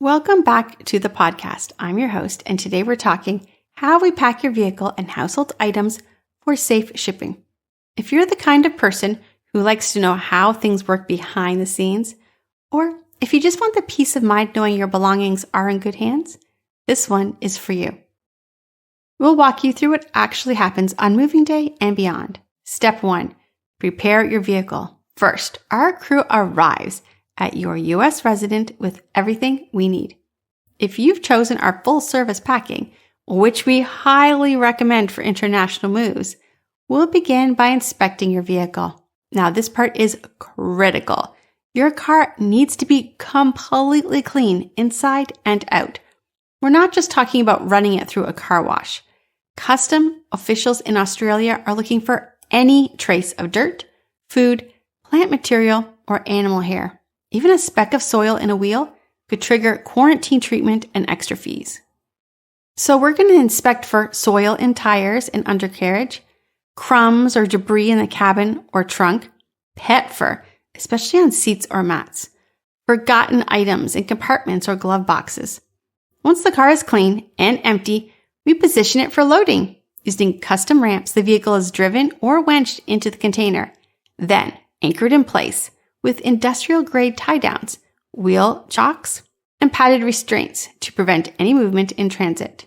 Welcome back to the podcast. I'm your host, and today we're talking how we pack your vehicle and household items for safe shipping. If you're the kind of person who likes to know how things work behind the scenes, or if you just want the peace of mind knowing your belongings are in good hands, this one is for you. We'll walk you through what actually happens on moving day and beyond. Step 1, prepare your vehicle. First, our crew arrives at your U.S. resident with everything we need. If you've chosen our full service packing, which we highly recommend for international moves, we'll begin by inspecting your vehicle. Now, this part is critical. Your car needs to be completely clean inside and out. We're not just talking about running it through a car wash. Custom officials in Australia are looking for any trace of dirt, food, plant material, or animal hair. Even a speck of soil in a wheel could trigger quarantine treatment and extra fees. So we're going to inspect for soil in tires and undercarriage, crumbs or debris in the cabin or trunk, pet fur, especially on seats or mats, forgotten items in compartments or glove boxes. Once the car is clean and empty, we position it for loading. Using custom ramps, the vehicle is driven or winched into the container, then anchored in place with industrial-grade tie-downs, wheel chocks, and padded restraints to prevent any movement in transit.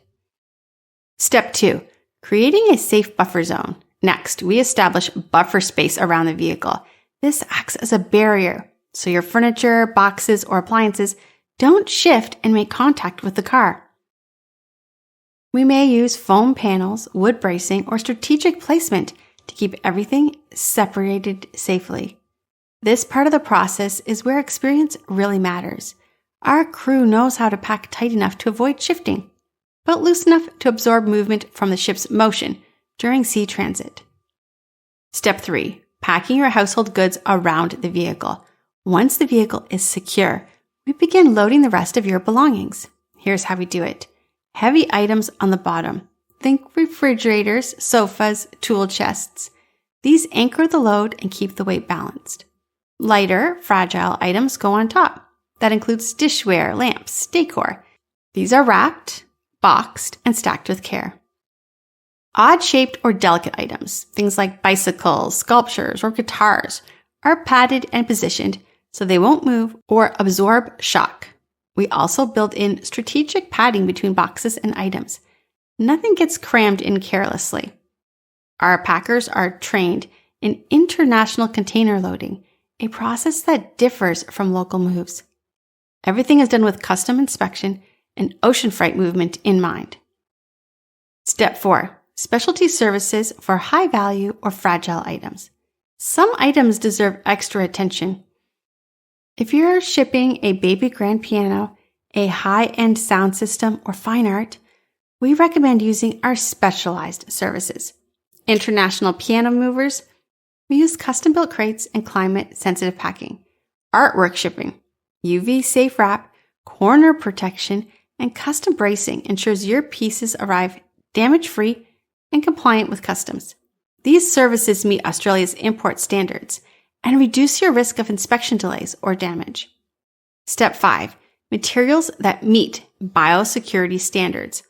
Step 2, creating a safe buffer zone. Next, we establish buffer space around the vehicle. This acts as a barrier, so your furniture, boxes, or appliances don't shift and make contact with the car. We may use foam panels, wood bracing, or strategic placement to keep everything separated safely. This part of the process is where experience really matters. Our crew knows how to pack tight enough to avoid shifting, but loose enough to absorb movement from the ship's motion during sea transit. Step 3, packing your household goods around the vehicle. Once the vehicle is secure, we begin loading the rest of your belongings. Here's how we do it. Heavy items on the bottom. Think refrigerators, sofas, tool chests. These anchor the load and keep the weight balanced. Lighter, fragile items go on top. That includes dishware, lamps, decor. These are wrapped, boxed, and stacked with care. Odd-shaped or delicate items, things like bicycles, sculptures, or guitars, are padded and positioned so they won't move or absorb shock. We also build in strategic padding between boxes and items. Nothing gets crammed in carelessly. Our packers are trained in international container loading, a process that differs from local moves. Everything is done with custom inspection and ocean freight movement in mind. Step 4, specialty services for high value or fragile items. Some items deserve extra attention. If you're shipping a baby grand piano, a high-end sound system, or fine art, we recommend using our specialized services. International piano movers, we use custom-built crates and climate-sensitive packing. Artwork shipping, UV-safe wrap, corner protection, and custom bracing ensures your pieces arrive damage-free and compliant with customs. These services meet Australia's import standards and reduce your risk of inspection delays or damage. Step 5, materials that meet biosecurity standards.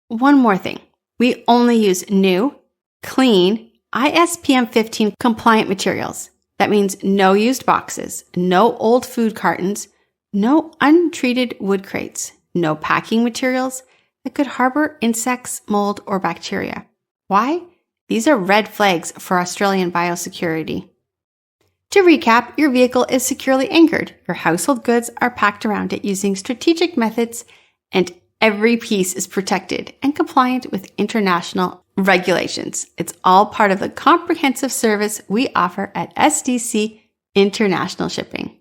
One more thing, we only use new, clean, ISPM 15 compliant materials. That means no used boxes, no old food cartons, no untreated wood crates, no packing materials that could harbor insects, mold, or bacteria. Why? These are red flags for Australian biosecurity. To recap, your vehicle is securely anchored. Your household goods are packed around it using strategic methods, and every piece is protected and compliant with international regulations. It's all part of the comprehensive service we offer at SDC International Shipping.